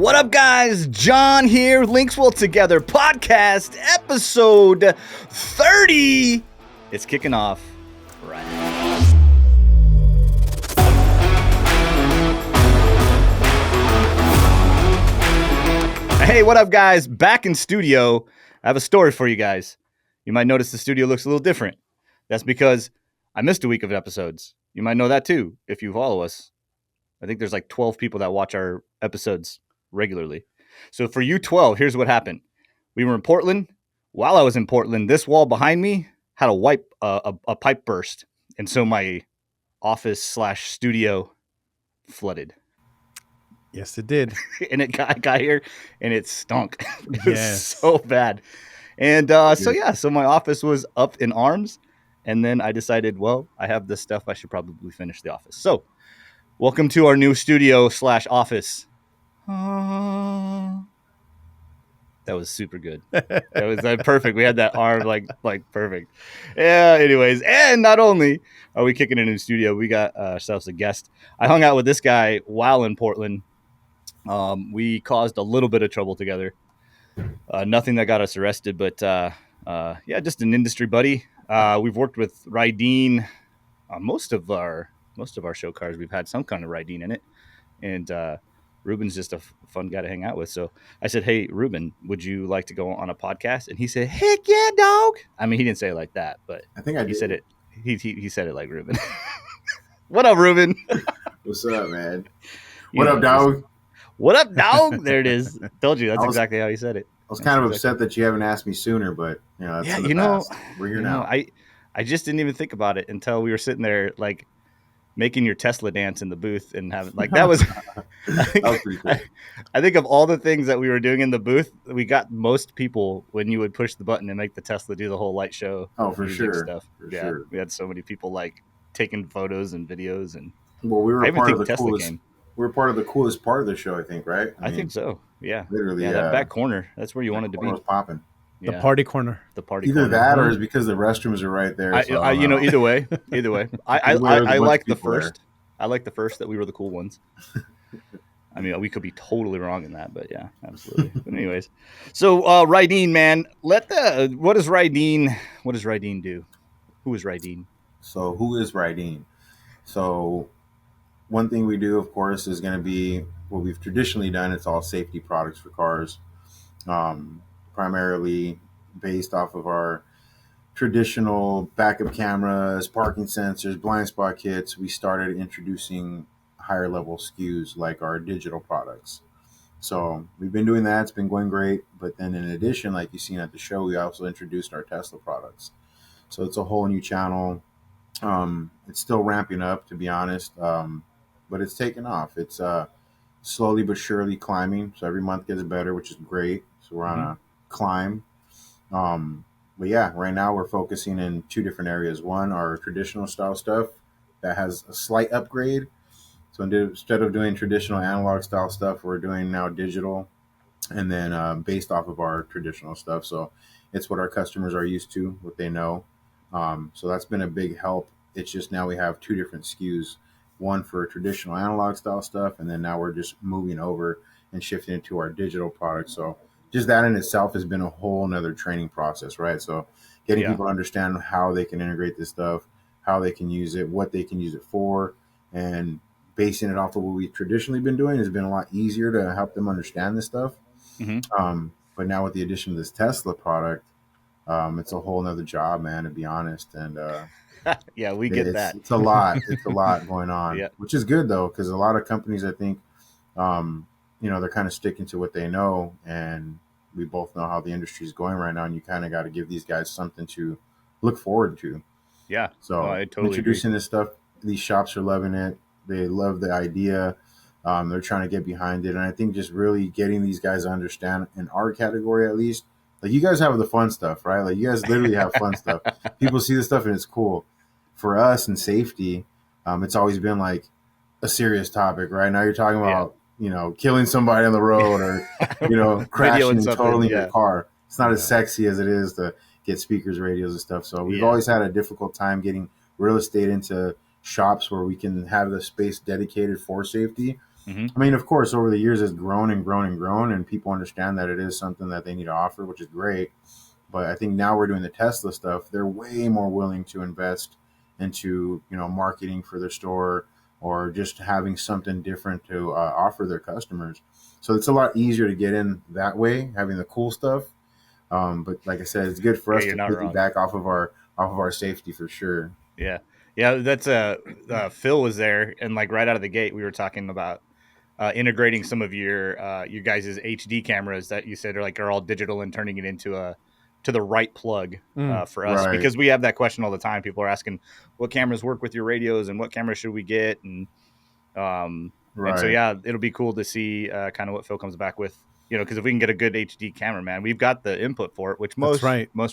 What up, guys? John here, LinksWell Together Podcast, episode 30. It's kicking off right now. Hey, what up, guys? Back in studio. I have a story for you guys. You might notice the studio looks a little different. That's because I missed a week of episodes. You might know that too if you follow us. I think there's like 12 people that watch our episodes regularly. So for you 12, here's what happened. We were in Portland. While I was in Portland, this wall behind me had a pipe burst. And so my office/studio flooded. Yes, it did. And it got here and it stunk. It was Yes. so bad. And so my office was up in arms. And then I decided, well, I have this stuff. I should probably finish the office. So welcome to our new studio/office. That was super good. That was perfect. We had that arm like perfect. Yeah, anyways. And not only are we kicking it in the studio, we got ourselves a guest. I hung out with this guy while in Portland. We caused a little bit of trouble together. Nothing that got us arrested, but just an industry buddy. We've worked with Rydeen on most of our show cars. We've had some kind of Rydeen in it, and Ruben's just a fun guy to hang out with. So I said, "Hey, Ruben, would you like to go on a podcast?" And he said, "Heck yeah, dog!" I mean, he didn't say it like that, but I think he said it. He said it like Ruben. What up, Ruben? What's up, man? What up, dog? What up, dog? There it is. Told you that's exactly how he said it. I was kind of upset that you haven't asked me sooner, but that's we're here now. I just didn't even think about it until we were sitting there like making your Tesla dance in the booth and having like that was. That was pretty cool. I think of all the things that we were doing in the booth, we got most people when you would push the button and make the Tesla do the whole light show. Oh, for sure. Stuff. Sure. We had so many people like taking photos and videos and. Well, we were part of the Tesla coolest. Game. We're part of the coolest part of the show, I think, right? I think so. Yeah. Literally, that back corner. That's where you wanted to be. Was popping. The party corner. The party Either corner. that or it's because the restrooms are right there. Either way. I like the first. There. I like the first that we were the cool ones. I mean, we could be totally wrong in that, but yeah, absolutely. But anyways, so Rydeen, man, what does Rydeen do? Who is Rydeen? So who is Rydeen? So one thing we do, of course, is going to be what we've traditionally done. It's all safety products for cars, primarily based off of our traditional backup cameras, parking sensors, blind spot kits. We started introducing higher level SKUs like our digital products. So we've been doing that. It's been going great. But then in addition, like you've seen at the show, we also introduced our Tesla products. So it's a whole new channel. It's still ramping up, to be honest. But it's taken off. It's slowly but surely climbing. So every month gets better, which is great. So we're on a climb. But yeah, right now we're focusing in two different areas. One, our traditional style stuff that has a slight upgrade. So instead of doing traditional analog style stuff, we're doing now digital, and then based off of our traditional stuff. So it's what our customers are used to, what they know. So that's been a big help. It's just now we have two different SKUs, one for traditional analog style stuff, and then now we're just moving over and shifting into our digital products. So just that in itself has been a whole nother training process, right? So getting people to understand how they can integrate this stuff, how they can use it, what they can use it for, and basing it off of what we've traditionally been doing has been a lot easier to help them understand this stuff. Mm-hmm. But now with the addition of this Tesla product, it's a whole nother job, man, to be honest. And yeah, we get that. It's a lot. It's a lot going on, which is good though, because a lot of companies, I think, they're kind of sticking to what they know, and we both know how the industry is going right now, and you kind of got to give these guys something to look forward to. Yeah. So I totally introducing agree. this stuff, these shops are loving it. They love the idea. They're trying to get behind it. And I think just really getting these guys to understand, in our category at least, like you guys have the fun stuff, right? Like you guys literally have fun stuff. People see this stuff and it's cool. For us in safety, it's always been like a serious topic, right? Now you're talking about, killing somebody on the road or, crashing totally your car. It's not as sexy as it is to get speakers, radios and stuff. So we've always had a difficult time getting real estate into shops where we can have the space dedicated for safety. I mean, of course, over the years it's grown and grown and grown, and people understand that it is something that they need to offer, which is great. But I think now we're doing the Tesla stuff. They're way more willing to invest into, marketing for their store or just having something different to offer their customers. So it's a lot easier to get in that way, having the cool stuff. But like I said, it's good for us to piggyback off of our safety for sure. Yeah. That's Phil was there, and like right out of the gate, we were talking about integrating some of your guys' HD cameras that you said are all digital and turning it into to the right plug for us, because we have that question all the time. People are asking what cameras work with your radios and what cameras should we get, and and so it'll be cool to see kind of what Phil comes back with, because if we can get a good HD camera, man, we've got the input for it, which most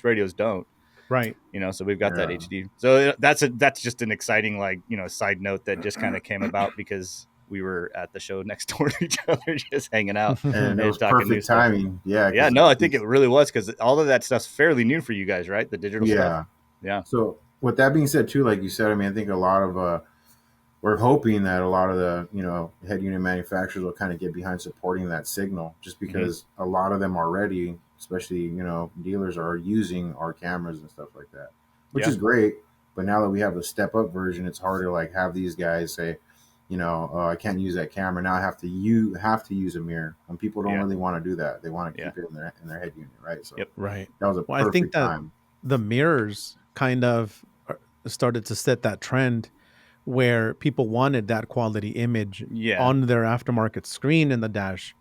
radios don't. Right. So we've got that HD. So that's just an exciting, side note that just kind of came about because we were at the show next door to each other, just hanging out and it was perfect timing. Yeah. No, I think it really was, because all of that stuff's fairly new for you guys, right? The digital stuff. Yeah. So with that being said, too, like you said, I mean, I think a lot of we're hoping that a lot of the head unit manufacturers will kind of get behind supporting that signal, just because a lot of them already, especially dealers, are using our cameras and stuff like that, which is great. But now that we have a step up version, it's hard to have these guys say, I can't use that camera now. I have to use a mirror, and people don't really want to do that. They want to keep it in their head unit, right? So right. That was a perfect I think that time. The mirrors kind of started to set that trend where people wanted that quality image on their aftermarket screen in the dash.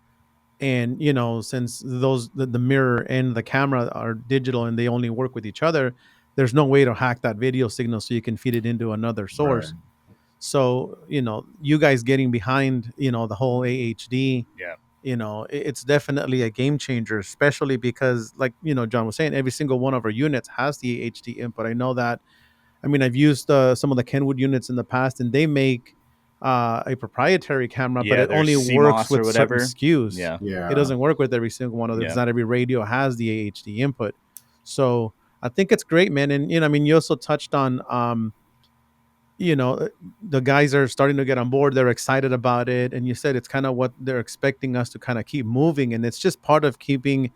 And, since the mirror and the camera are digital and they only work with each other, there's no way to hack that video signal so you can feed it into another source. Right. So, you guys getting behind, the whole AHD, it's definitely a game changer, especially because, like, John was saying, every single one of our units has the AHD input. I know that. I mean, I've used some of the Kenwood units in the past, and they make a proprietary camera, but it only works with certain SKUs. It doesn't work with every single one of them. Because not every radio has the AHD input. So I think it's great, man. And, you also touched on, the guys are starting to get on board. They're excited about it. And you said it's kind of what they're expecting us to kind of keep moving. And it's just part of keeping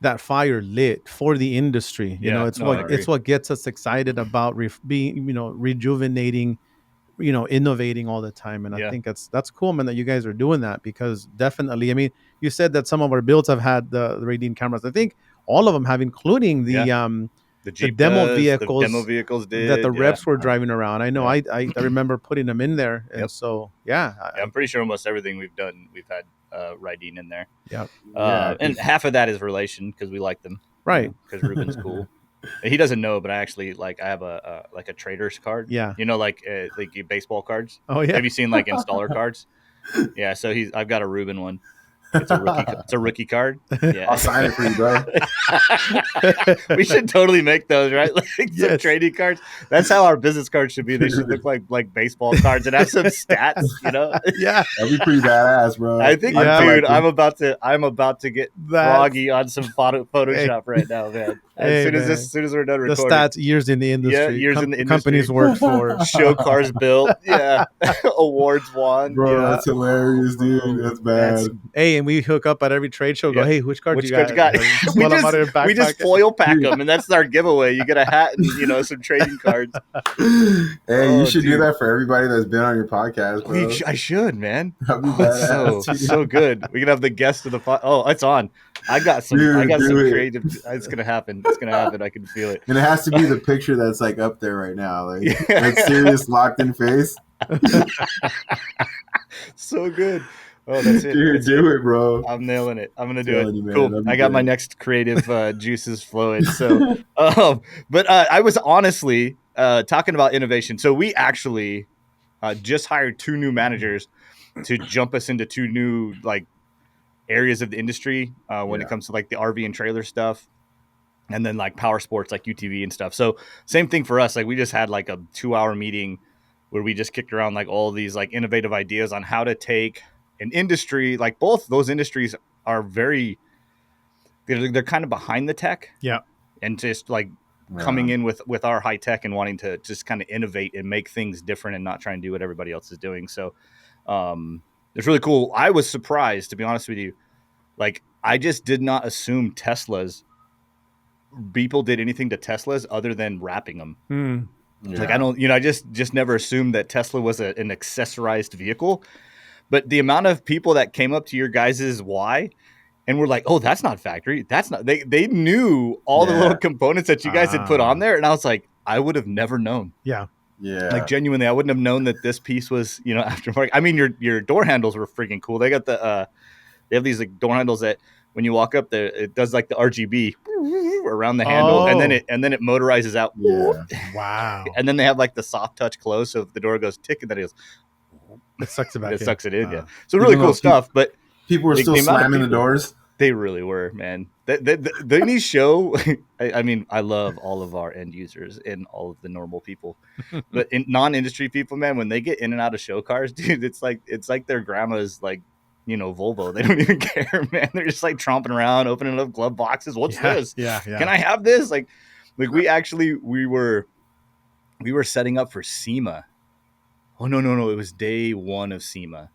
that fire lit for the industry. It's what gets us excited about being, rejuvenating, innovating all the time. And I think that's cool, man, that you guys are doing that, because definitely, I mean, you said that some of our builds have had the Rydeen cameras. I think all of them have, including the demo vehicles did, that the reps were driving around. I know I remember putting them in there. And so, I'm pretty sure almost everything we've done, we've had Rydeen in there. And half of that is relation, because we like them, right? Because Ruben's cool. He doesn't know, but I actually I have a trader's card. Like baseball cards. Oh yeah. Have you seen installer cards? Yeah. So I've got a Ruben one. It's a rookie card. Yeah. I'll sign it for you, bro. We should totally make those, right? Some trading cards. That's how our business cards should be. They should look like baseball cards and have some stats, Yeah. That'd be pretty badass, bro. I think, dude, I'm about to get froggy on some Photoshop right now, man. As soon as we're done recording. The stats, years in the industry. Yeah, years in the industry. Companies worked for. Show cars built. Yeah. Awards won. Bro, that's hilarious, dude. That's bad. Hey, and we hook up at every trade show. Go, hey, which card you got? We just foil pack them, and that's our giveaway. You get a hat and some trading cards. Hey, you should do that for everybody that's been on your podcast, bro. I should, man. So good. We can have the guest of the podcast. Oh, it's on. I got some creative. It's gonna happen. It's gonna happen. I can feel it. And it has to be the picture that's up there right now, like serious locked in face. So good. Oh, that's it. Dude, do it, bro. I'm nailing it. I'm gonna do it. Cool. I got my next creative juices flowing. So, but I was honestly talking about innovation. So we actually just hired 2 new managers to jump us into 2 new areas of the industry when it comes to the RV and trailer stuff, and then power sports like UTV and stuff. So same thing for us. We just had a 2-hour meeting where we just kicked around all these innovative ideas on how to take an industry, both those industries are very, they're kind of behind the tech, and just coming in with our high tech and wanting to just kind of innovate and make things different and not try and do what everybody else is doing. So It's really cool. I was surprised, to be honest with you. Like, I just did not assume people did anything to Teslas other than wrapping them. Yeah. Like, I just never assumed that Tesla was an accessorized vehicle. But the amount of people that came up to your guys' why and were like, oh, that's not factory. That's not, they knew all the little components that you guys had put on there. And I was like, I would have never known. Yeah. Yeah. Like, genuinely, I wouldn't have known that this piece was, aftermarket. I mean, your door handles were freaking cool. They got they have these like door handles that when you walk up there, it does like the RGB around the handle, and then it motorizes out. Yeah. Wow. And then they have like the soft touch close, so if the door goes tick, and then it goes, it sucks it back. It sucks it in. Yeah. So really cool stuff. But people were still slamming the doors. They really were, man. The show. I mean, I love all of our end users and all of the normal people, but in non-industry people, man, when they get in and out of show cars, dude, it's like their grandma's like, Volvo. They don't even care, man. They're just like tromping around, opening up glove boxes. What's this? Yeah. Can I have this? Like we were setting up for SEMA. Oh no! It was day one of SEMA.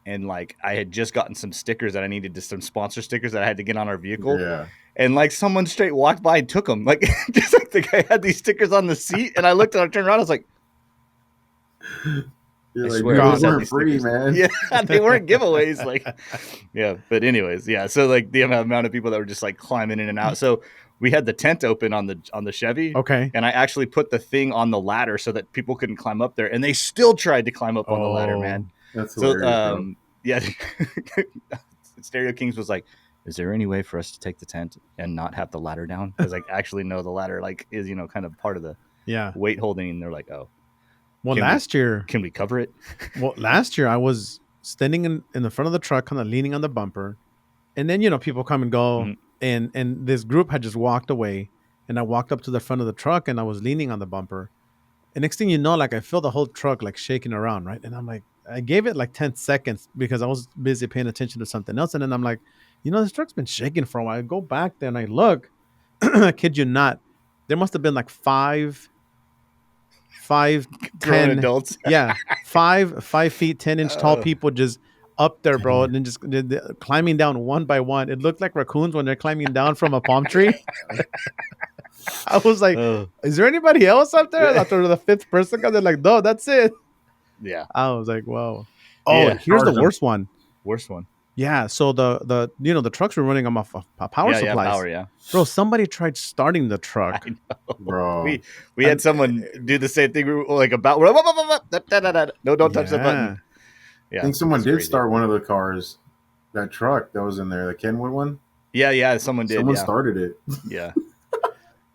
And like I had just gotten some stickers that I needed, some sponsor stickers that I had to get on our vehicle. Yeah. And like someone straight walked by and took them. Like just like the guy had these stickers on the seat, and I looked and I turned around. I was like, "You're like, those weren't free, man." Yeah, they weren't giveaways. Like, yeah. But anyways, yeah. So like the amount of people that were just like climbing in and out. So we had the tent open on the Chevy. Okay. And I actually put the thing on the ladder so that people couldn't climb up there, and they still tried to climb up on the ladder, man. That's so yeah. Stereo Kings was like, is there any way for us to take the tent and not have the ladder down? Because like actually no, the ladder like is kind of part of the weight holding, and they're like, oh. Well, last year, can we cover it? Well, last year I was standing in the front of the truck, kind of leaning on the bumper, and then people come and go, and this group had just walked away, and I walked up to the front of the truck, and I was leaning on the bumper, and next thing you know, like I feel the whole truck like shaking around, right? And I'm like, I gave it like 10 seconds because I was busy paying attention to something else, and then I'm like, this truck's been shaking for a while. I go back there and I look, I kid you not, there must have been like 5, 10 adults. Yeah, 5 feet 10-inch tall people just up there, bro, and then just climbing down one by one. It looked like raccoons when they're climbing down from a palm tree. I was like, is there anybody else up there? After the 5th person comes, they're like, no, that's it. Yeah. I was like, whoa. Oh, here's the worst one. Worst one. Yeah. So the trucks were running off a power supply. Yeah, power, Bro, somebody tried starting the truck. I know. Bro. We had someone do the same thing. We were like about no, don't touch that button. Yeah. I think someone did start one of the cars, that truck that was in there, the Kenwood one. Yeah, someone did. Someone started it. Yeah.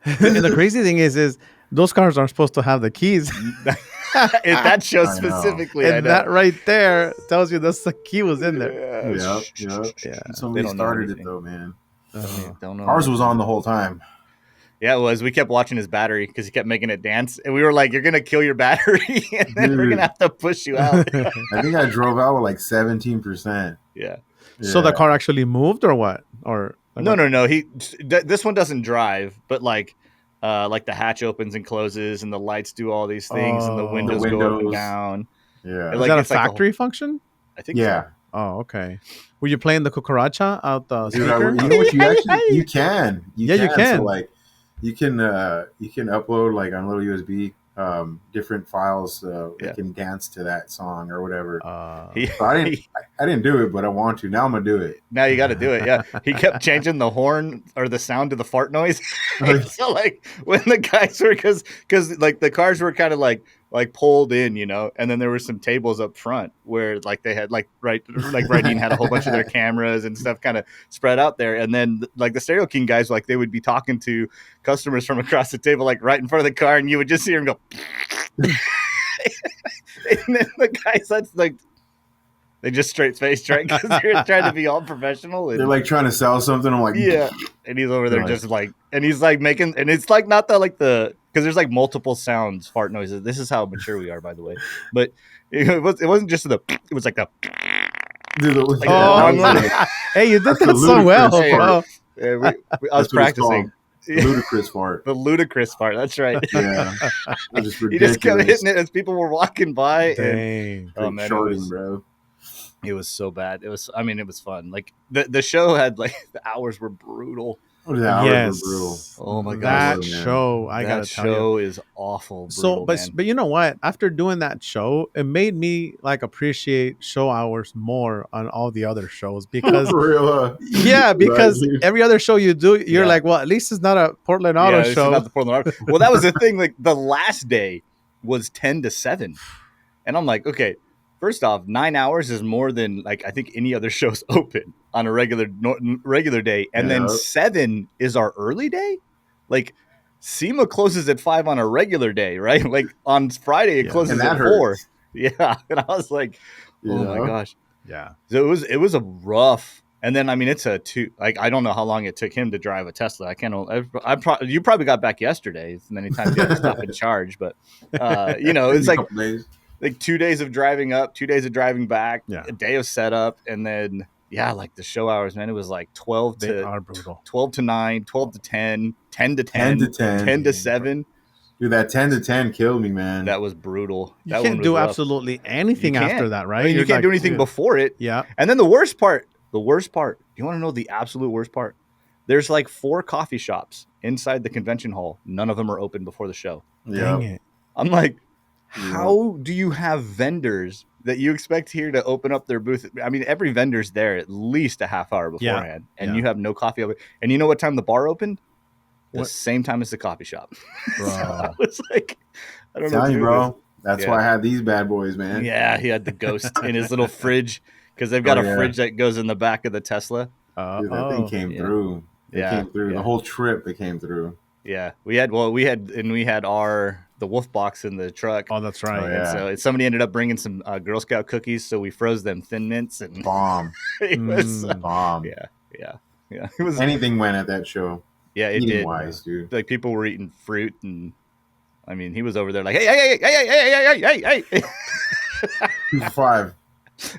And the crazy thing is those cars aren't supposed to have the keys. That shows specifically. And that right there tells you the key was in there. Yeah. Somebody started it though, man. Don't know. Ours was on the whole time. Yeah, it was. We kept watching his battery because he kept making it dance, and we were like, "You're gonna kill your battery, and then we're gonna have to push you out." I think I drove out with like 17%. Yeah. So the car actually moved, or what? Or no. This one doesn't drive, but like the hatch opens and closes, and the lights do all these things, and the windows go up and down. Yeah. Is that a factory function? I think so. Oh, okay. Were you playing the cucaracha out the speaker? You know what? You can. You can. So like, you can upload like on little USB different files that can dance to that song or whatever. So I didn't do it, but I want to. Now I'm gonna do it. Now you got to do it. Yeah, he kept changing the horn or the sound to the fart noise. So like when the guys were because like the cars were kind of like pulled in, and then there were some tables up front where like they had Rydeen had a whole bunch of their cameras and stuff kind of spread out there, and then like the Stereo King guys, like they would be talking to customers from across the table, like right in front of the car, and you would just hear them go. And then the guys, that's like they just straight face, right? Because they're trying to be all professional. And, they're like trying to sell something. I'm like, yeah, and he's over there just like, and he's like making, and it's like not the because there's like multiple sounds, fart noises. This is how mature we are, by the way. But it wasn't just it was like the. Hey, you did that so well. Yeah, I was practicing. The ludicrous part. The ludicrous part. That's right. Yeah. He just kept hitting it as people were walking by. Dang. And, man, shorting, bro. It was so bad. It was fun. Like the show had like the hours were brutal. The hours were brutal. Oh my that gosh. show, I gotta tell you, that show is awful. So, brutal, but you know what? After doing that show, it made me like appreciate show hours more on all the other shows because, because right. every other show you do, you're like, well, at least it's not a Portland Auto show. Not the Portland Auto. Well, that was the thing. Like the last day was 10 to 7, and I'm like, okay. First off, 9 hours is more than like I think any other show's open on a regular day, and then 7 is our early day. Like SEMA closes at 5 on a regular day, right? Like on Friday it closes at 4. Yeah, and I was like, oh my gosh, yeah. So it was a rough. And then I mean it's a 2. Like I don't know how long it took him to drive a Tesla. I can't. You probably got back yesterday. Many times you had to stop and charge, but it's like 2 days of driving up, 2 days of driving back, a day of setup, and then like the show hours, man, it was like 12 to 9, 12 to 10, 10 to 10, 10 to 7. Dude, that 10 to 10 killed me, man. That was brutal. You can't do absolutely anything after that, right? I mean, you can't do anything before it. Yeah. And then the worst part, you want to know the absolute worst part? There's like 4 coffee shops inside the convention hall. None of them are open before the show. Dang it. I'm like, how do you have vendors that you expect here to open up their booth? I mean, every vendor's there at least a half hour beforehand, and you have no coffee open. And you know what time the bar opened? The same time as the coffee shop. Bro. So I was like, I don't know. Tell you, bro. That's why I had these bad boys, man. Yeah, he had the Ghost in his little fridge because they've got a fridge that goes in the back of the Tesla. Dude, that thing came through. It came through. The whole trip, it came through. Yeah, we had the wolf box in the truck. Oh, that's right. And so somebody ended up bringing some Girl Scout cookies, so we froze them Thin Mints and bomb. It was bomb. Yeah. It was anything went at that show. Yeah, it did. Wise, dude. Like people were eating fruit, and I mean, he was over there like, hey. 5.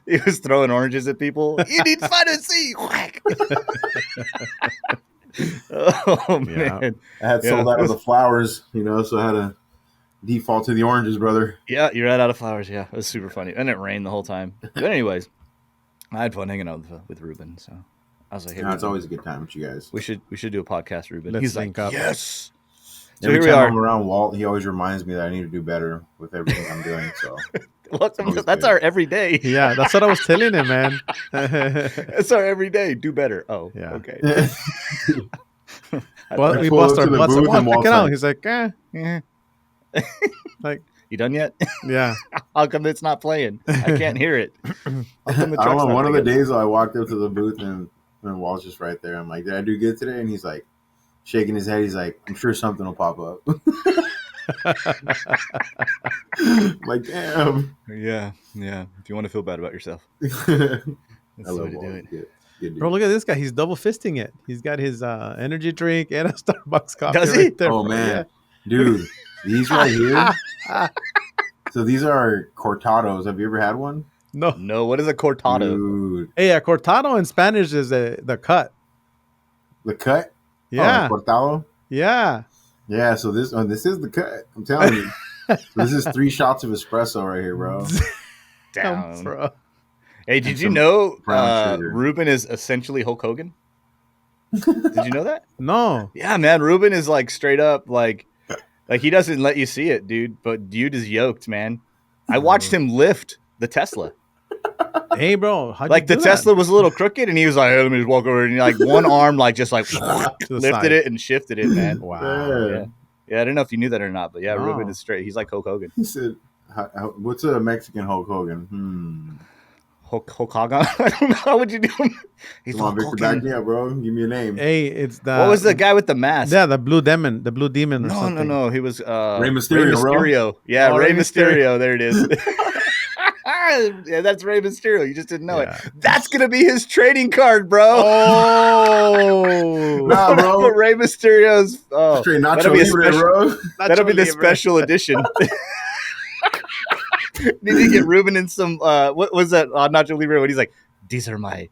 He was throwing oranges at people. You need vitamin C. Whack. Oh man, I had sold out of the flowers, so I had to default to the oranges, brother. Yeah, you ran out of flowers. Yeah, it was super funny, and it rained the whole time. But anyways, I had fun hanging out with Ruben. So I was like, hey, it's always a good time with you guys. We should do a podcast, Ruben. He's like, yes. So every time I'm around Walt, he always reminds me that I need to do better with everything I'm doing. So that's our everyday. Yeah, that's what I was telling him, man. That's our everyday. Do better. Oh, yeah. Okay. Well, we bust our butts. Check it out. He's like, like, you done yet? Yeah. How come it's not playing? I can't hear it. I don't know. One of the days I walked up to the booth and Walt's just right there. I'm like, did I do good today? And he's like, shaking his head. He's like, I'm sure something will pop up. I'm like, damn. Yeah. If you want to feel bad about yourself, that's the way to do it. Bro, look at this guy. He's double fisting it. He's got his energy drink and a Starbucks coffee. Does he? Right there, oh, man. Dude, these right here. So these are cortados. Have you ever had one? No. What is a cortado? Dude. Hey, a cortado in Spanish is the cut. The cut? Yeah. Cortado? Yeah. Yeah, so this is the cut. I'm telling you. This is 3 shots of espresso right here, bro. Down. Bro. Hey, did you know Ruben is essentially Hulk Hogan? Did you know that? No. Yeah, man. Ruben is like straight up like he doesn't let you see it, dude. But dude is yoked, man. I watched him lift the Tesla. Hey, bro. Like the Tesla was a little crooked, and he was like, hey, "Let me just walk over," and like one arm, like just like lifted it and shifted it, man. Wow. Yeah. I don't know if you knew that or not, but yeah, Ruben is straight. He's like Hulk Hogan. He said, "What's a Mexican Hulk Hogan?" Hulk Hogan? I don't know. How would you do him? Come on, Victor, back me up, bro. Give me a name. Hey, it's the... What was the guy with the mask? Yeah, the blue demon or something. No. He was... Rey Mysterio, bro. Yeah, Rey Mysterio. There it is. Yeah, that's Rey Mysterio. You just didn't know it. That's going to be his trading card, bro. Oh! Nah, bro. Rey Mysterio's... Oh, straight Nacho Libre, bro. That'll be the special edition. Need to get Ruben in some what was that Nacho Libre when he's like, these are my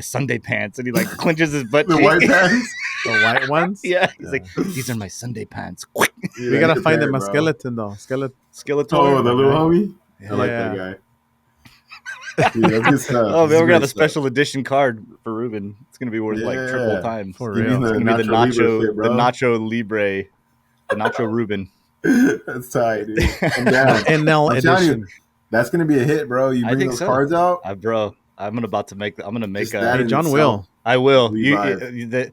Sunday pants, and he like clenches his butt the cheek. white pants, the white ones. Yeah, he's like, these are my Sunday pants. We gotta find him a skeleton though. Skeleton. Oh, the little homie. Yeah. I like that guy. Dude, that's good stuff. Oh, man, This is we're gonna have great a special edition card for Ruben. It's gonna be worth like triple times. For Give me real. It's the gonna be the Nacho Libre fit, the bro. Nacho Libre, the Nacho Ruben. That's tight, dude. I'm down. NL I'm telling edition. you, that's gonna be a hit, bro. You I bring think those so. cards out. Bro, I'm gonna make Just that Hey, in John itself. will. I will. Revive.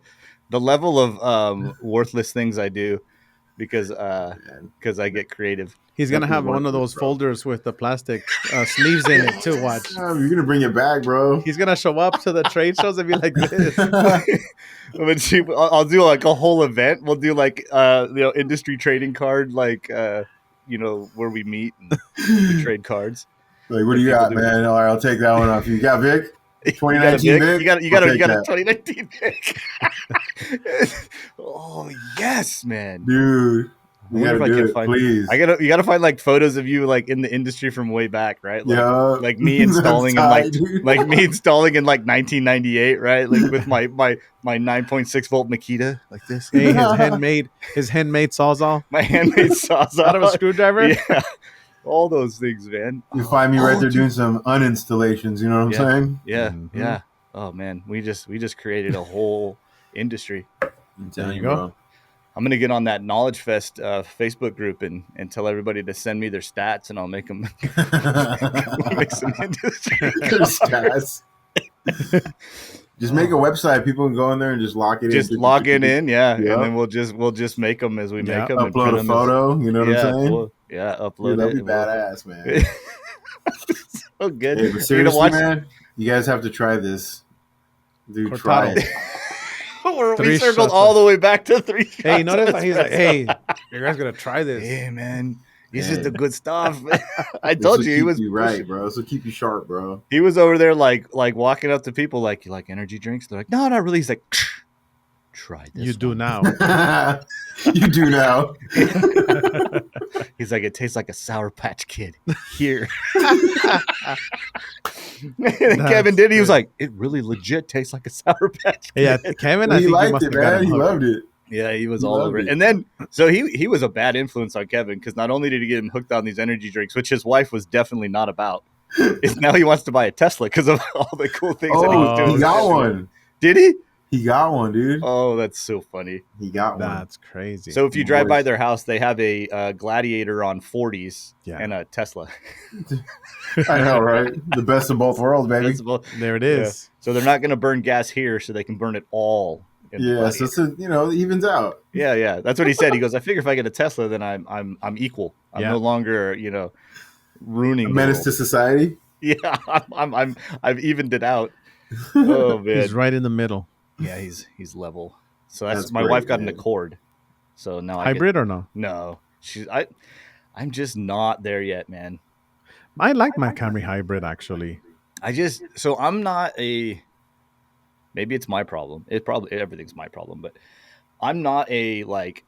The level of worthless things I do because I get creative. He's gonna have Definitely one of those worthless, bro. folders with the plastic sleeves in it too. Watch. You're gonna bring it back, bro. He's gonna show up to the trade shows and be like this. I'll do like a whole event. We'll do like industry trading card, like where we meet and we trade cards. Like, what do you got, man? All right, I'll take that one off. You got Vic? 2019 Vic? You got I'll take a that. 2019 Vic. Oh yes, man. Dude. You wonder gotta if I do can it, find- please. You gotta find like photos of you like in the industry from way back, right? Like, Yeah. like me installing in That's like tight, dude. like me installing in like 1998, right? Like with my 9.6 volt Makita, like this. Hey, his handmade sawzall My handmade sawzall out of a screwdriver. Yeah, all those things, man. You find me right there dude. doing some uninstallations, you know what I'm saying? Yeah, Mhm. yeah. Oh man, we just created a whole industry. I'm telling There you you, go. bro. I'm gonna get on that Knowledge Fest Facebook group and tell everybody to send me their stats, and I'll make them make some industry. Your stats. Just make a website. People can go in there and just lock it Just in. log it in, yeah, Yep. and then we'll just make them as we make them. and Upload print a 'em photo. You know what I'm saying? upload Dude, that'd it. be badass, man. So good. Hey, You're but gonna seriously, watch- man, you guys have to try this. Dude, Cortado. try it. we Three circled shots all of- the way back to 3 shots. Hey, notice of how he's like, espresso. hey, you guys gonna try this? Hey man, this Hey. is the good stuff. I This told will you he keep was you right, bro. This will keep you sharp, bro. He was over there like walking up to people like, you like energy drinks? They're like, no, not really. He's like, try this. You do one." now. You do now. He's like, it tastes like a Sour Patch Kid. Here. And Kevin did. He was good. like, it really legit tastes like a Sour Patch Kid. Yeah, Kevin, Well, I he think you liked must it, have got man. him He hooked. loved it. Yeah, he was He all loved over it. it. And then, so he was a bad influence on Kevin because not only did he get him hooked on these energy drinks, which his wife was definitely not about, is now he wants to buy a Tesla because of all the cool things that he was Oh, doing. he with got Tesla. one. Did he? He got one, dude. Oh, that's so funny. He got one. That's crazy. So if you drive by Voice. their house, they have a Gladiator on 40s Yeah. and a Tesla. I know, right? The best of both worlds, baby. That's about- there it is. So they're not going to burn gas here, so they can burn it all. In the Yeah, so Gladiator. it's it evens out. yeah. That's what he said. He goes, I figure if I get a Tesla, then I'm equal. I'm Yeah. no longer ruining A the menace world. to society. Yeah, I've evened it out. Oh man, He's right in the middle. yeah, he's level. So that's That's my great, wife got an man. Accord. So now Hybrid or no? no, I'm just not there yet, man. I like my Camry hybrid actually. I'm not a. Maybe it's my problem. Everything's my problem, but I'm not a like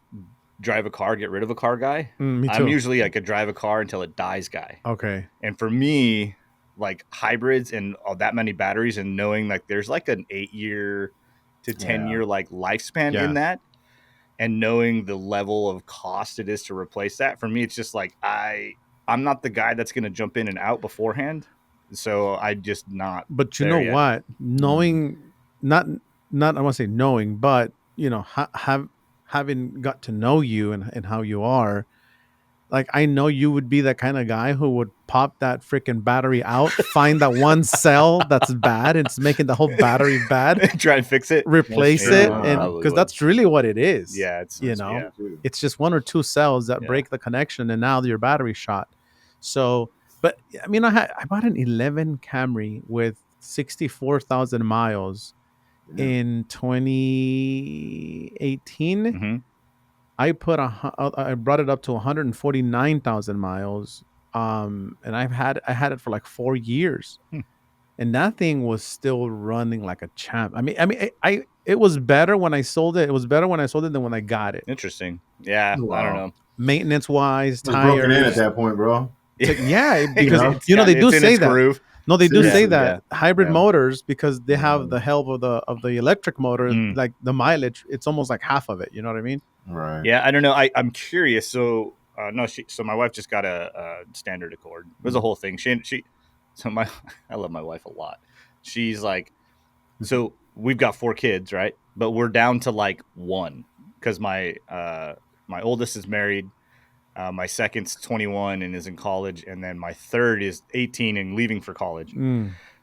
drive a car, get rid of a car guy. Me too. I'm usually like a drive a car until it dies guy. Okay. And for me, like hybrids and all that many batteries and knowing like there's like an 8-year to 10-year like lifespan Yeah. in that, and knowing the level of cost it is to replace that, for me it's just like I'm not the guy that's going to jump in and out beforehand. So I just not. But you there know yet. what? Knowing, not I want to say knowing, but having got to know you and how you are, like I know you would be that kind of guy who would pop that freaking battery out, find that one cell that's bad, and it's making the whole battery bad, Try and fix it. replace Yeah, it, probably and would. because that's really what it is. Yeah, it's you know, yeah. it's just one or two cells that Yeah. break the connection, and now your battery's shot. So, but I mean, I bought an 11 Camry with 64,000 miles in 2018. Mhm. I brought it up to 149,000 miles, and I had it for like 4 years, and that thing was still running like a champ. I mean, it was better when I sold it. It was better when I sold it than when I got it. Interesting. Yeah, I Wow. don't know. Maintenance wise, It's broken in at tires. that point, bro. Yeah, because It's you know they got- do it's in say its that. groove. No, they do Yeah. say that hybrid Yeah. motors, because they have Mhm. the help of the electric motor, Mm. like the mileage, it's almost like half of it. You know what I mean? Right. Yeah, I don't know. I'm curious. So no, so my wife just got a standard Accord. It was a whole thing. She So I love my wife a lot. She's like, so we've got 4 kids, right? But we're down to like 1 because my oldest is married. My second's 21 and is in college. And then my third is 18 and leaving for college.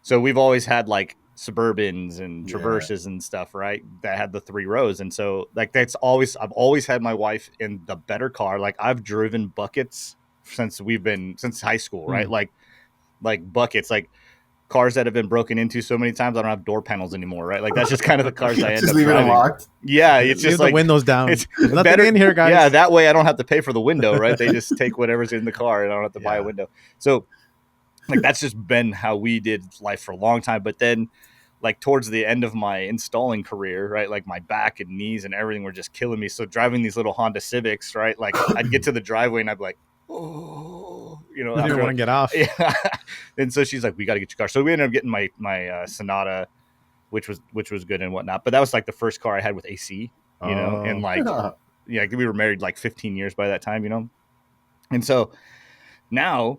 So we've always had like Suburbans and Traverses and stuff, right? That had the 3 rows. And so like I've always had my wife in the better car. Like I've driven buckets since high school, right? Like buckets, like cars that have been broken into so many times I don't have door panels anymore, right? Like that's just kind of the cars I end just up leave driving. It unlocked. Yeah, it's just leave like the windows down. It's nothing better in here, guys. Yeah, that way I don't have to pay for the window, right? They just take whatever's in the car and I don't have to buy a window. So like that's just been how we did life for a long time. But then like towards the end of my installing career, right? Like my back and knees and everything were just killing me. So driving these little Honda Civics, right? Like I'd get to the driveway and I'd be like, oh, you know, you don't want to get off. Yeah. And so she's like, we got to get your car. So we ended up getting my Sonata, which was good and whatnot. But that was like the first car I had with AC, you know, and like, yeah, we were married like 15 years by that time, you know? And so now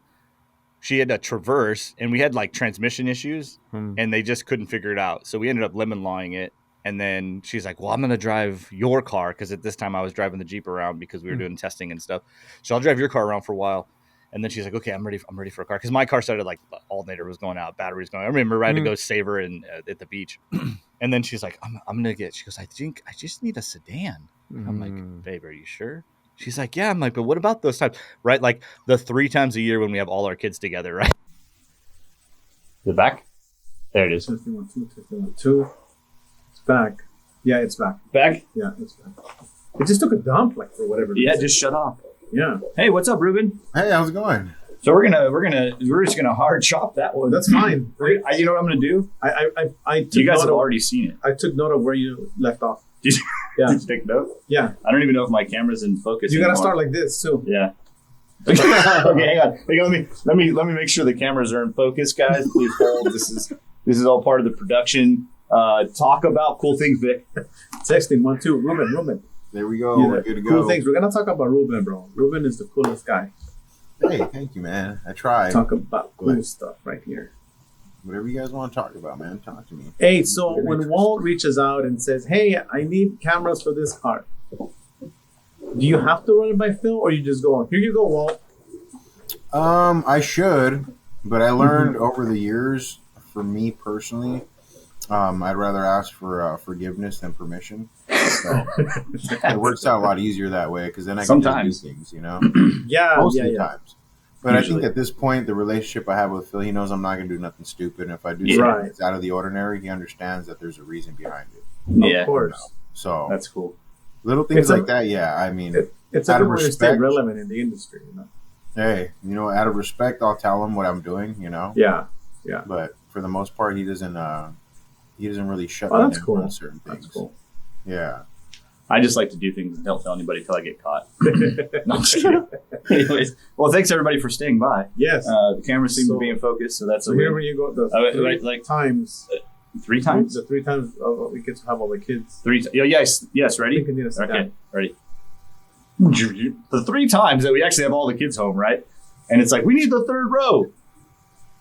she had a Traverse and we had like transmission issues and they just couldn't figure it out. So we ended up lemon lawing it. And then she's like, well, I'm going to drive your car. Cause at this time I was driving the Jeep around because we were doing testing and stuff. So I'll drive your car around for a while. And then she's like, okay, I'm ready for a car. Cause my car started like the alternator was going out, battery was going out. I remember I had to go save her at the beach. And then she's like, I'm going to she goes, I think I just need a sedan. I'm like, babe, are you sure? She's like, yeah. I'm like, but what about those times? Right. Like the 3 times a year when we have all our kids together, right? The back. There it is. Testing 1, 2, testing 1, 2. It's back. Yeah, it's back. Back? Yeah, it's back. It just took a dump, like for whatever reason. Yeah, just shut off. Yeah. Hey, what's up, Ruben? Hey, how's it going? So we're just gonna hard chop that one. That's fine. You know what I'm gonna do? I took you guys note have of, already seen it. I took note of where you left off. Did you, Yeah. did you take note? Yeah. I don't even know if my camera's in focus. You gotta anymore. start like this too. Yeah. Okay, hang on. Let me make sure the cameras are in focus, guys. Please hold. This is all part of the production. Talk about cool things, Vic. Texting 1, 2. Ruben. There we go. Yeah, We're good to go. Cool things. We're gonna talk about Ruben, bro. Ruben is the coolest guy. Hey, thank you, man. I tried. Talk about cool stuff right here. Whatever you guys want to talk about, man. Talk to me. Hey, so when Walt reaches out and says, hey, I need cameras for this car, do you have to run it by Phil or you just go, here you go, Walt? I should, but I learned over the years, for me personally, I'd rather ask for forgiveness than permission. So it works out a lot easier that way because then I can just do things, you know? Most of the times. But usually. I think at this point, the relationship I have with Phil, he knows I'm not going to do nothing stupid. And if I do something that's out of the ordinary, he understands that there's a reason behind it. Yeah, of course. You know? So that's cool. Little things like that, yeah. I mean, it's out of respect, to stay relevant in the industry, you know? Hey, you know, out of respect, I'll tell him what I'm doing, you know? Yeah. But for the most part, he doesn't really shut me down on certain things. That's cool. Yeah. I just like to do things and don't tell anybody until I get caught. No, I'm just kidding. Anyways, well, thanks everybody for staying by. Yes. The cameras seem to be in focus, so that's so here when you go the three times. 3 times? The 3 times we get to have all the kids. 3 times. Yes, ready? Okay, ready. The 3 times that we actually have all the kids home, right? And it's like, we need the 3rd row.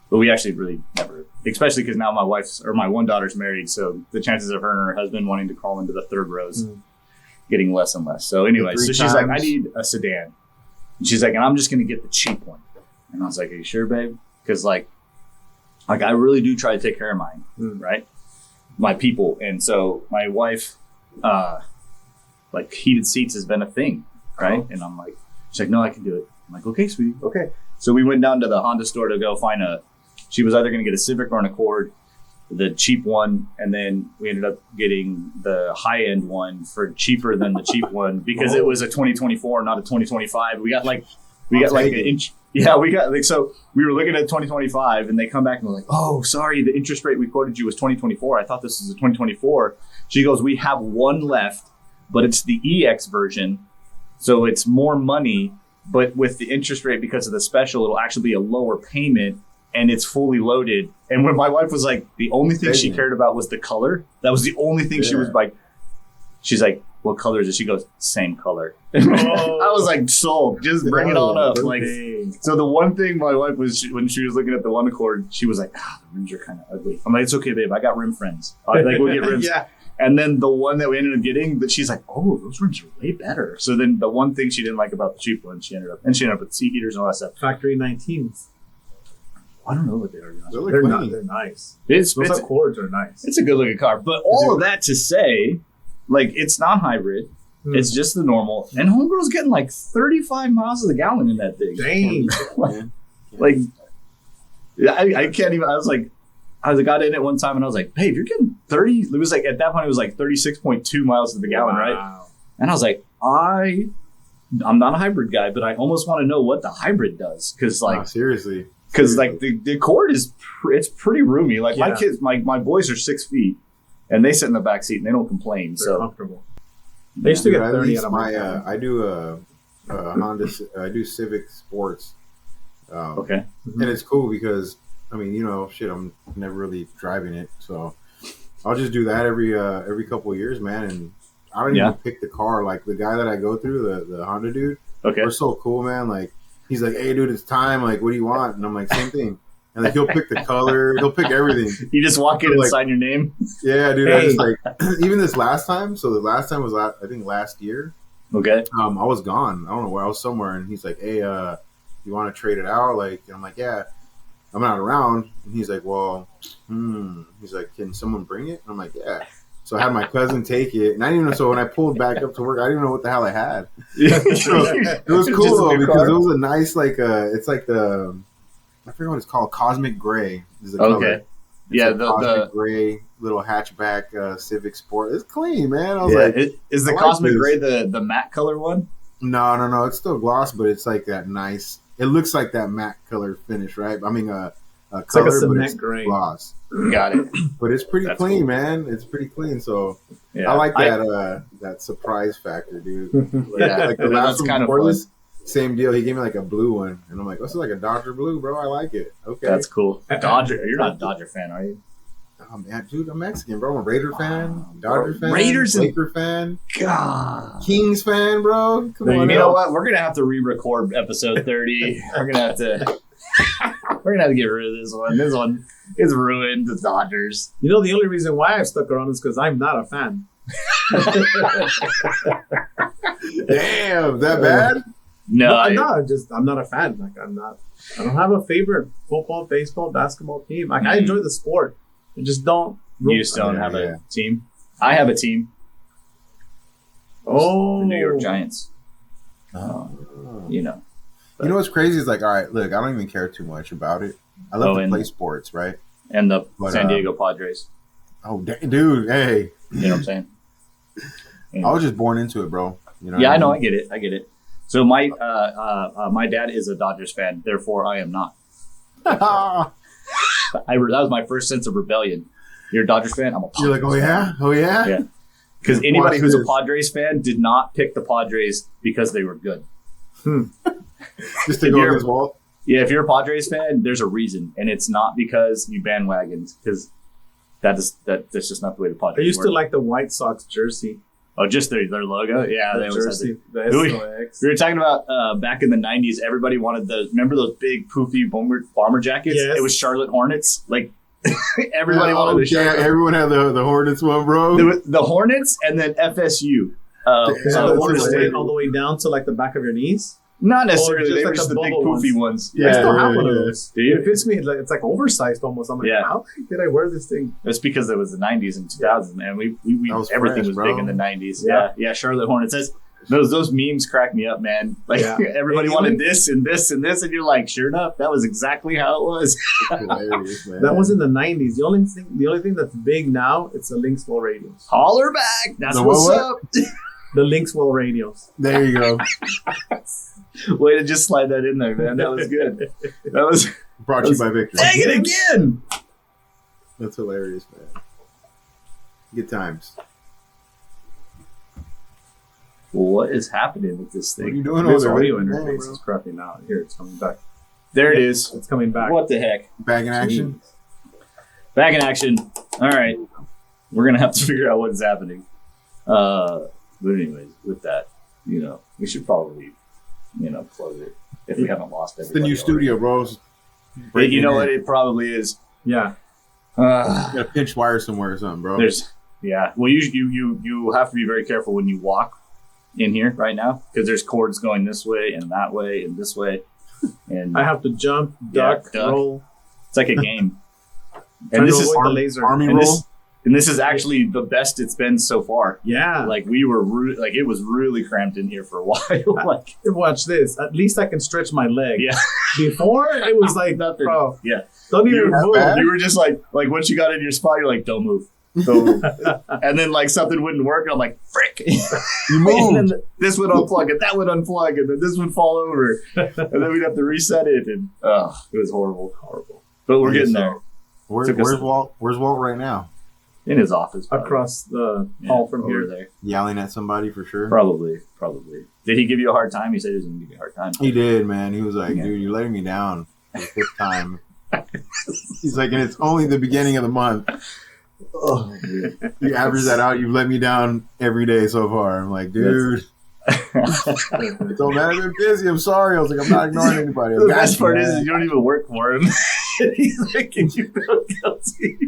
But we actually really never, especially because now my one daughter's married, so the chances of her and her husband wanting to crawl into the 3rd row is getting less and less. So anyway, so she's like, I need a sedan. And she's like, and I'm just going to get the cheap one. And I was like, are you sure, babe? Because like I really do try to take care of mine, right? My people. And so my wife, like heated seats has been a thing, right? And I'm like, she's like, no, I can do it. I'm like, okay, sweetie. Okay. So we went down to the Honda store to go find she was either going to get a Civic or an Accord, the cheap one. And then we ended up getting the high end one for cheaper than the cheap one because it was a 2024, not a 2025. We got like an inch. Yeah, so we were looking at 2025 and they come back and we're like, oh, sorry, the interest rate we quoted you was 2024. I thought this was a 2024. She goes, we have one left, but it's the EX version. So it's more money, but with the interest rate because of the special, it'll actually be a lower payment and it's fully loaded. And when my wife was like, the only thing she cared about was the color. That was the only thing she was like, she's like, what color is it? She goes, same color. I was like, sold. Just bring it on up. Like, so the one thing my wife was, when she was looking at the one Accord, she was like, the rims are kind of ugly. I'm like, it's okay, babe. I got rim friends. Like, we'll get rims. Yeah. And then the one that we ended up getting, but she's like, oh, those rims are way better. So then the one thing she didn't like about the cheap one, she ended up with seat heaters and all that stuff. Factory 19s. I don't know what they are. They're nice. Those Accords are nice. It's a good looking car. But all of that to say, like, it's not hybrid. It's just the normal. And Homegirl's getting like 35 miles to the gallon in that thing. Dang. I can't even. I got in it one time and I was like, babe, you're getting 30. It was like, at that point, it was like 36.2 miles to the gallon, right? And I was like, I'm not a hybrid guy, but I almost want to know what the hybrid does. Because, like, seriously. Because, like, the Accord it's pretty roomy. Like, my kids, my boys are 6 feet and they sit in the back seat and they don't complain. They're comfortable. They used to get 30 out of my I do a Honda, I do Civic Sports. Okay. And it's cool because, I mean, you know, shit, I'm never really driving it, so I'll just do that every couple of years, man. And I don't even pick the car. Like, the guy that I go through, the Honda dude, we're so cool, man. Like, he's like, hey, dude, it's time. Like, what do you want? And I'm like, same thing. And like, he'll pick the color, he'll pick everything. You just walk in and sign your name? Yeah, dude. I just like, even this last time. So the last time was, I think, last year. Okay. I was gone. I don't know where. I was somewhere, and he's like, hey, you want to trade it out? Like, and I'm like, yeah. I'm not around. And he's like, well, he's like, can someone bring it? And I'm like, yeah. So I had my cousin take it. And I didn't even know. So when I pulled back up to work, I didn't even know what the hell I had. Yeah. So it was cool, though, because it was a nice, like, it's like I forget what it's called. Cosmic Gray is the color. It's the Cosmic Gray little hatchback Civic Sport. It's clean, man. I was like, is the Cosmic Gray the matte color one? No. It's still gloss, but it's like that nice. It looks like that matte color finish, right? I mean, it's color, like a cement but it's gray. Gloss. Got it. But it's pretty clean, cool, man. It's pretty clean. So I like that surprise factor, dude. Like the last one before this, same deal. He gave me like a blue one, and I'm like, "This is like a Dodger blue, bro. I like it." Okay, that's cool. Dodger. You're not a Dodger fan, are you? Oh man, dude, I'm Mexican, bro. I'm a Raider fan, Dodger fan, Raiders, Laker fan, God, Kings fan, bro. Come on, you know what? We're gonna have to re-record episode 30. We're gonna have to get rid of this one. This one is ruined. The Dodgers. You know, the only reason why I've stuck around is because I'm not a fan. Damn, that bad? No, I'm not a fan. Like, I don't have a favorite football, baseball, basketball team. Like, I enjoy the sport. I just don't. You just don't have a team? I have a team. Oh. The New York Giants. You know. But. You know what's crazy is, like, all right, look, I don't even care too much about it. I love to play sports, right? And the San Diego Padres. Oh, dude, hey. You know what I'm saying? I was just born into it, bro. You know I know. I get it. So my dad is a Dodgers fan, therefore I am not. That was my first sense of rebellion. You're a Dodgers fan? I'm a Padres You're like, oh yeah? Oh yeah? Yeah. Because anybody who's a Padres fan did not pick the Padres because they were good. Just to go against Walt? Yeah, if you're a Padres fan, there's a reason. And it's not because you bandwagons, because that's just not the way the Padres I used work. to like the White Sox jersey. Oh, just their logo? Yeah, the they jersey, the SOX. We were talking about back in the 90s, everybody wanted remember those big poofy bomber jackets? Yes. It was Charlotte Hornets. Like, everybody wanted the Charlotte. Everyone had the Hornets one, bro. The Hornets and then FSU. So the Hornets went all the way down to like the back of your knees? Not necessarily. They were just the big poofy ones. Yeah, I still have one of those. It fits me. It's like oversized almost. I'm like, how did I wear this thing? That's because it was the 90s and 2000s, man. We everything was big in the 90s. Yeah. Charlotte Hornets. Those memes crack me up, man. Like everybody wanted this and this and this, and you're like, sure enough, that was exactly how it was. Hilarious, man. That was in the 90s. The only thing that's big now, it's the LinksWell radios. Holler back. That's what's up. The LinksWell radios. There you go. Way to just slide that in there, man. That was good. That was brought to you by Victor. Dang it again. That's hilarious, man. Good times. What is happening with this thing? What are you doing this over audio there? interface is crapping out. Here, it's coming back. There it is. It's coming back. What the heck? Back in action? Back in action. All right. We're going to have to figure out what's happening. But anyways, with that, we should probably, close it if we haven't lost everybody. It's the new studio, bro. But you know what? It probably is. Yeah. You got a pinch wire somewhere or something, bro. Well, you have to be very careful when you walk in here right now because there's cords going this way and that way and this way. And I have to jump, duck, roll. It's like a game. And this is the laser army roll. And this is actually the best it's been so far. Yeah. Like we were it was really cramped in here for a while. Watch this. At least I can stretch my leg. Yeah. Before it was like nothing. Bro. Yeah. Don't even move. You were just like once you got in your spot, you're like, don't move. Don't move. And then like something wouldn't work. And I'm like, frick. You moved. And then this would unplug and that would unplug and then this would fall over. And then we'd have to reset it. And it was horrible. But we're getting there. Where's Walt right now? In his office. Probably. Across the hall from over here. There. Yelling at somebody for sure? Probably. Did he give you a hard time? He said he was going to give you a hard time. He did, man. He was like, dude, you're letting me down for the fifth time. He's like, and it's only the beginning of the month. Oh, you average that out, you've let me down every day so far. I'm like, dude. I told man, I've been busy. I'm sorry. I was like, I'm not ignoring anybody. The best part is you don't even work for him. He's making you feel guilty.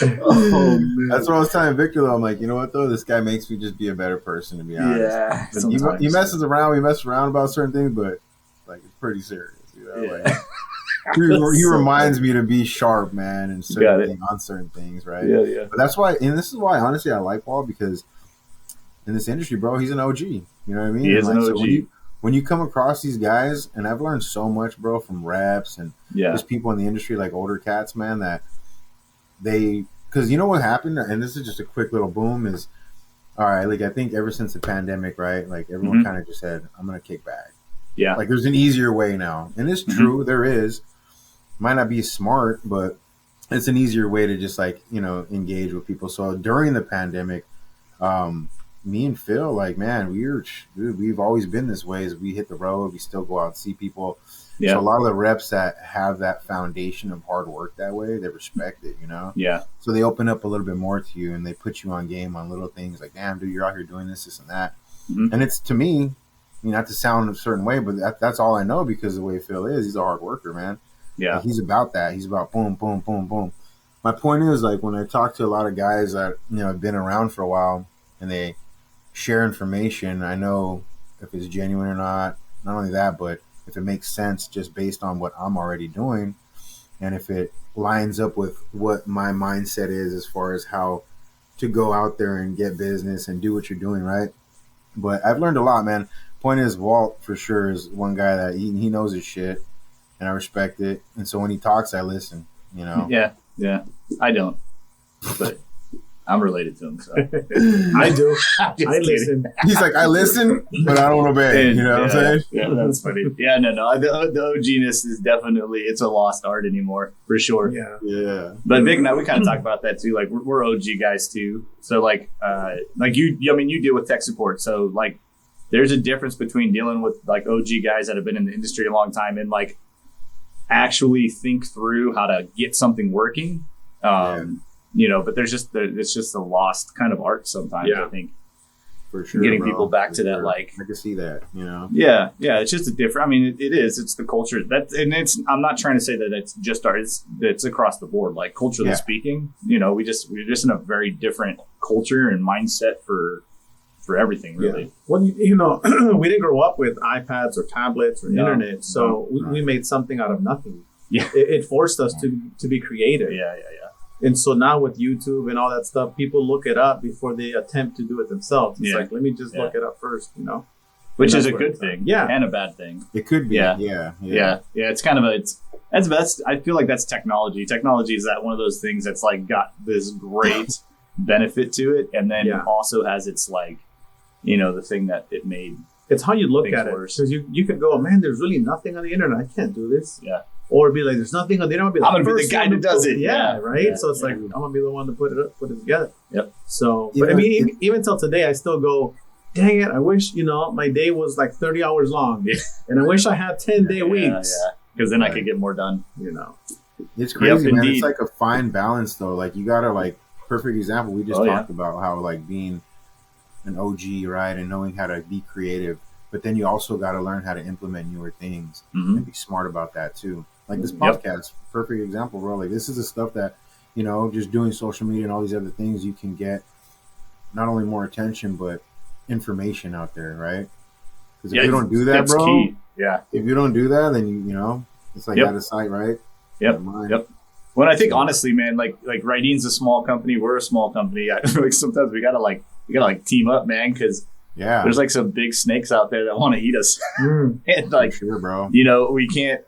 Oh, man. That's what I was telling Victor though. I'm like, you know what though? This guy makes me just be a better person, to be honest. Yeah. He messes around. We mess around about certain things, but like it's pretty serious. Like, he reminds me to be sharp, man, and on certain things, right? Yeah. But that's why, and this is why, honestly, I like Paul because in this industry, bro, he's an OG. You know what I mean? He is an OG. So when you come across these guys, and I've learned so much, bro, from reps and just people in the industry, like older cats, man, that because you know what happened, and this is just a quick little boom, is all right, like I think ever since the pandemic, right, like everyone kind of just said, I'm going to kick back. Yeah. Like there's an easier way now. And it's true, there is. Might not be smart, but it's an easier way to just like, engage with people. So during the pandemic, me and Phil, like, man, we've always been this way. As we hit the road, we still go out and see people. Yeah. So a lot of the reps that have that foundation of hard work that way, they respect it, Yeah. So they open up a little bit more to you and they put you on game on little things like, damn, dude, you're out here doing this and that. And it's, to me, not to sound a certain way, but that's all I know because of the way Phil is. He's a hard worker, man. Yeah. Like, he's about that. He's about boom, boom, boom, boom. My point is, like, when I talk to a lot of guys that, have been around for a while and they share information, I know if it's genuine or not. Not only that, but if it makes sense just based on what I'm already doing and if it lines up with what my mindset is as far as how to go out there and get business and do what you're doing, right? But I've learned a lot, man. Point is, Walt for sure is one guy that he knows his shit, and I respect it. And so when he talks, I listen. Yeah. I don't, but I'm related to him, so I do. I listen. He's like, I listen, but I don't obey. You know what I'm saying? Yeah, that's funny. Yeah, no. The OG-ness is definitely, it's a lost art anymore, for sure. Yeah. But Vic and I, we kind of talk about that too. Like we're OG guys too. So like you deal with tech support. So like there's a difference between dealing with like OG guys that have been in the industry a long time and like actually think through how to get something working. But it's just a lost kind of art sometimes, I think. For sure. Getting people back to that, like, I can see that, Yeah. It's just a different, I mean, it is, it's the culture I'm not trying to say that it's just art, it's across the board, like culturally speaking, we're just in a very different culture and mindset for everything, really. Well, we didn't grow up with iPads or tablets or internet, so we made something out of nothing. Yeah. It forced us to be creative. Yeah. And so now with YouTube and all that stuff, people look it up before they attempt to do it themselves. It's like, let me just look it up first, Which is a good thing, and a bad thing. It could be, yeah. It's kind of that's best. I feel like that's technology. Technology is that one of those things that's like got this great benefit to it, and then it also has its like, the thing that it made. It's how you look at it, because you could go, man, there's really nothing on the internet. I can't do this. Yeah. Or be like, there's nothing on the internet. I'm gonna be the guy that does it. Yeah, right. Yeah, so it's like I'm gonna be the one to put it together. Yep. So, but I mean, even till today, I still go, dang it! I wish my day was like 30 hours long, and I wish I had 10-day weeks. Yeah. Because then I could get more done. It's crazy, man. It's like a fine balance, though. Like you gotta perfect example. We just talked about how like being an OG, right, and knowing how to be creative. But then you also got to learn how to implement newer things and be smart about that too. Like this podcast, perfect example, bro. Like this is the stuff that, just doing social media and all these other things, you can get not only more attention but information out there, right? Because if you don't do that, bro, key. Yeah. If you don't do that, then you it's like out of sight, right? Yep. Well, I think honestly, man, like Rydeen's a small company, we're a small company. I feel like sometimes we gotta team up, man, because there's like some big snakes out there that want to eat us. And like, sure, bro. We can't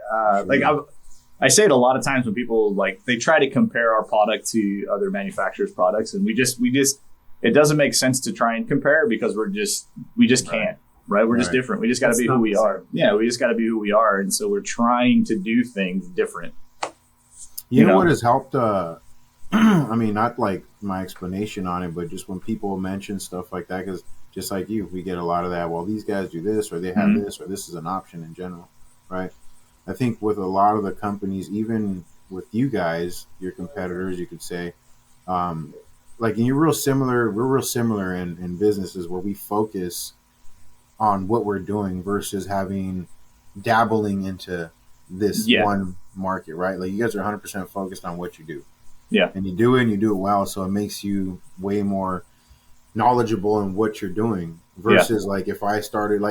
I say it a lot of times when people they try to compare our product to other manufacturers' products, and we just it doesn't make sense to try and compare because we just can't. Right, we're just different. We just got to be who we are. Yeah, we just got to be who we are, and so we're trying to do things different. You know what has helped? I mean, not like my explanation on it, but just when people mention stuff like that, because just like you, we get a lot of that. Well, these guys do this, or they have this, or this is an option in general, right? I think with a lot of the companies, even with you guys, your competitors, you could say, we're real similar in businesses where we focus on what we're doing versus dabbling into this one market, right? Like you guys are 100% focused on what you do. Yeah. And you do it and you do it well. So it makes you way more knowledgeable in what you're doing versus if I started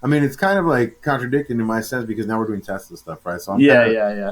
it's kind of like contradicting in my sense because now we're doing Tesla stuff, right? So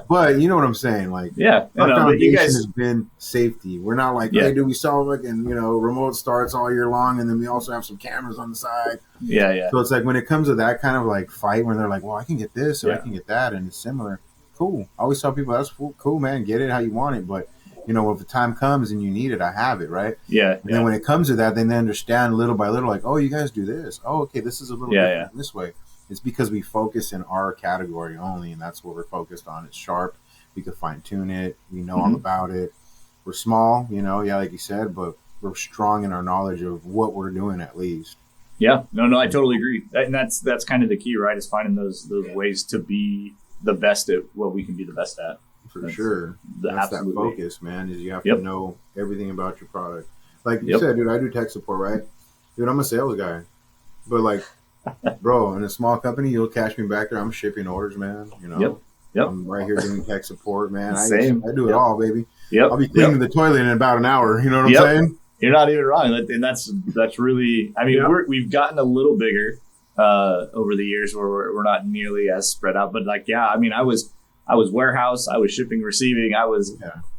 But you know what I'm saying? Our foundation has been safety. We're not hey, do we sell remote starts all year long, and then we also have some cameras on the side. So it's like when it comes to that kind of fight, when they're like, well, I can get this or I can get that, and it's similar. Cool. I always tell people that's cool, man. Get it how you want it, but if the time comes and you need it, I have it, right? And then when it comes to that, then they understand little by little, oh, you guys do this. Oh, okay, this is a little different this way. It's because we focus in our category only, and that's what we're focused on. It's sharp. We can fine tune it. We know all about it. We're small, like you said, but we're strong in our knowledge of what we're doing at least. Yeah, no, I totally agree. And that's kind of the key, right? Is finding those ways to be the best at what we can be the best at. For sure. That's that focus, man, is you have to know everything about your product. Like you said, dude, I do tech support, right? Dude, I'm a sales guy. But bro, in a small company, you'll catch me back there. I'm shipping orders, man. I'm right here doing tech support, man. I do it all, baby. I'll be cleaning the toilet in about an hour. You know what I'm saying? You're not even wrong. And that's really, I mean, we've gotten a little bigger over the years where we're not nearly as spread out. But I was warehouse, I was shipping, receiving, I was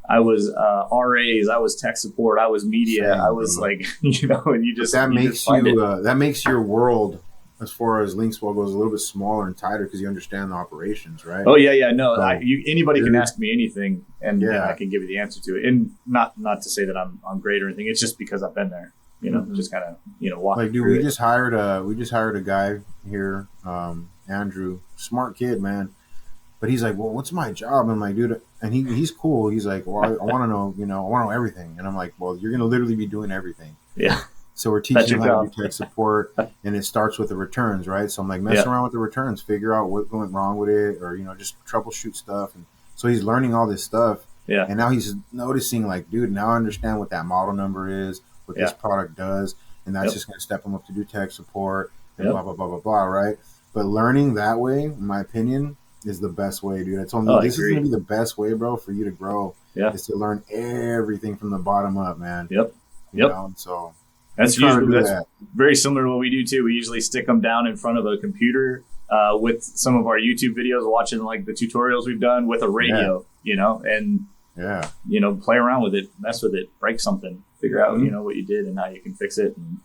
RAs, I was tech support, I was media, I was and you just that makes your world as far as LinksWell goes a little bit smaller and tighter because you understand the operations, right? Oh yeah, no, anybody can ask me anything and I can give you the answer to it, and not to say that I'm great or anything. It's just because I've been there, just kind of walking. Dude, we just hired a guy here, Andrew, smart kid, man. But he's like, well, what's my job? I'm like, dude, and he's cool. He's like, well, I want to know, I want to know everything. And I'm like, well, you're going to literally be doing everything. Yeah. So we're teaching him how to do tech support, and it starts with the returns, right? So I'm like, mess around with the returns, figure out what went wrong with it, or, just troubleshoot stuff. And so he's learning all this stuff. Yeah. And now he's noticing dude, now I understand what that model number is, what this product does. And that's just going to step him up to do tech support and blah, blah, blah, blah, blah, right? But learning that way, in my opinion, is the best way, dude. I told him this is going to be the best way, bro, for you to grow. Yeah. Is to learn everything from the bottom up, man. Yep. So that's very similar to what we do too. We usually stick them down in front of a computer with some of our YouTube videos, watching the tutorials we've done with a radio, and play around with it, mess with it, break something, figure out what you did and how you can fix it. And,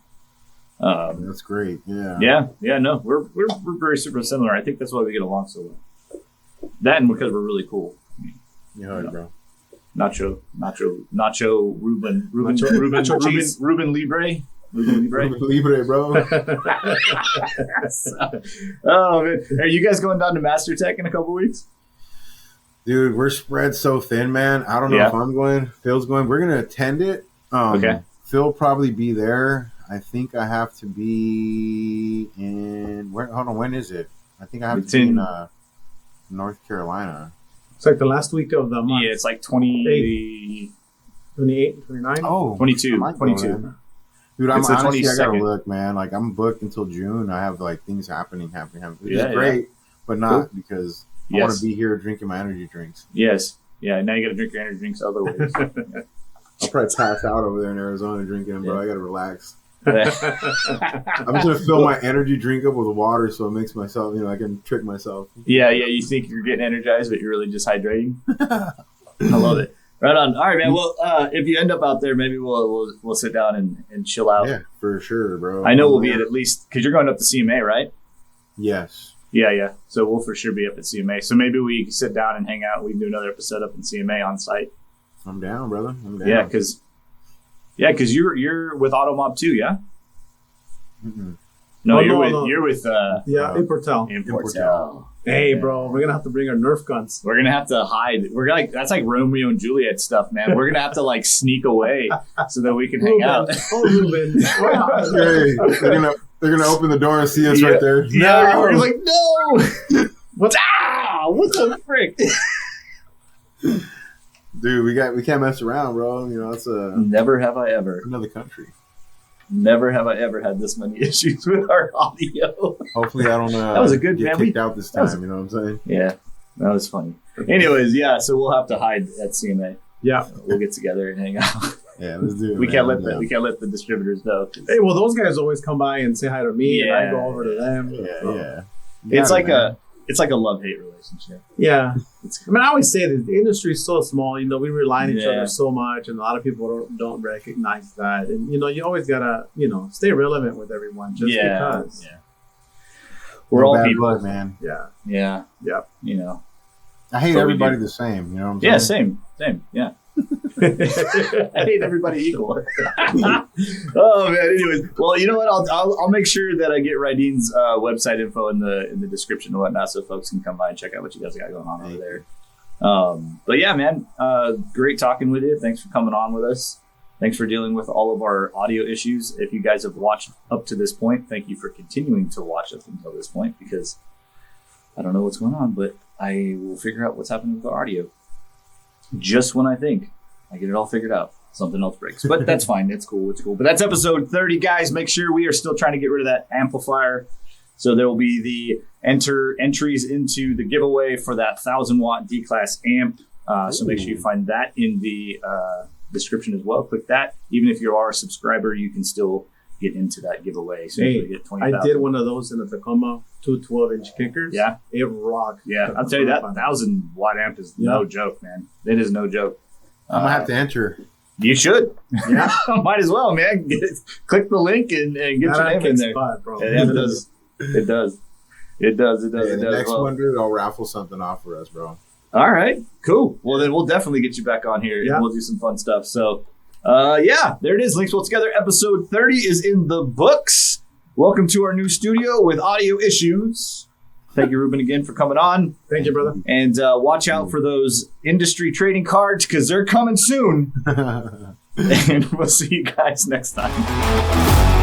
that's great. Yeah. No, we're very super similar. I think that's why we get along so well. That and because we're really cool. Bro. Nacho, Ruben Libre. Ruben Libre, bro. Oh man, are you guys going down to Master Tech in a couple weeks? Dude, we're spread so thin, man. I don't know if I'm going. Phil's going. We're gonna attend it. Okay. Phil probably be there. I think I have to be in. When is it? I think I have to be in North Carolina. It's like the last week of the month. Yeah, it's 28, 29? Oh, 22. Dude, Dude, I'm It's the honestly, I gotta 22nd. look, man. Like, I'm booked until June. I have like things happening. Which Yeah, is great, but not Cool. because I want to be here drinking my energy drinks. Yes. Yeah. Now you got to drink your energy drinks other ways. I'll probably pass out over there in Arizona drinking them, bro. Yeah. I gotta relax. Yeah. I'm just gonna fill my energy drink up with water, so it makes myself, I can trick myself. Yeah. You think you're getting energized, but you're really just hydrating. I love it. Right on. All right, man. Well, if you end up out there, maybe we'll sit down and chill out. Yeah, for sure, bro. I know we'll be at least because you're going up to CMA, right? Yes. Yeah. So we'll for sure be up at CMA. So maybe we can sit down and hang out. We can do another episode up in CMA on site. I'm down, brother. I'm down. Yeah, because you're with Automob too, yeah? Mm-mm. No, No. you're with Importel. Importel. Hey, bro, we're gonna have to bring our Nerf guns. We're gonna have to hide. That's like Romeo and Juliet stuff, man. We're gonna have to like sneak away so that we can hang out. Oh, Ruben. Hey, they're gonna open the door and see us right there. Yeah, No! we're like, no. What the frick? Dude, we can't mess around, bro. It's Never have I ever had this many issues with our audio. Hopefully, I don't. That was a good get man. kicked out this time. You know what I'm saying? Yeah, that was funny. Anyways, yeah, so we'll have to hide at CMA. Yeah, We'll get together and hang out. Yeah, let's do it. We man. can't let the distributors know. hey, well, those guys always come by and say hi to me, and I Yeah. go over to them. Yeah. It's like a love-hate relationship. Yeah. I always say that the industry is so small. We rely on each Yeah. other so much, and a lot of people don't recognize that. And you always gotta stay relevant with everyone just because. Yeah. We're all bad people, blood, man. Yeah. Yeah. Yeah. I hate But we everybody do. the same. You know what I'm Yeah, saying? same. Yeah. I hate everybody equal. Oh man. Anyways, well, you know what? I'll make sure that I get Rydeen's website info in the description and whatnot, so folks can come by and check out what you guys got going on over there. But yeah, man, great talking with you. Thanks for coming on with us. Thanks for dealing with all of our audio issues. If you guys have watched up to this point, thank you for continuing to watch up until this point, because I don't know what's going on, but I will figure out what's happening with the audio. Just when I think I get it all figured out, something else breaks. But that's fine. It's cool. But that's episode 30, guys. Make sure we are still trying to get rid of that amplifier. So there will be the entries into the giveaway for that 1,000-watt D-Class amp. So make sure you find that in the description as well. Click that. Even if you are a subscriber, you can still get into that giveaway. So you get 20,000. I did one of those in the Tacoma, 2 12-inch kickers. Yeah. It rocked. Yeah, I'll tell you that 1,000-watt amp is no joke, man. It is no joke. I'm gonna have to enter. You should. Yeah. Might as well, man. Click the link and get your name in there. Spot, bro. Yeah, it does. It does. Yeah, the It does. next Well, one, dude, I'll raffle something off for us, bro. all right, cool. Well, then we'll definitely get you back on here Yeah. and we'll do some fun stuff. So, yeah, there it is. LinksWell Together episode 30 is in the books. Welcome to our new studio with audio issues. Thank you, Ruben, again for coming on. Thank you, brother. And watch out for those industry trading cards because they're coming soon. And we'll see you guys next time.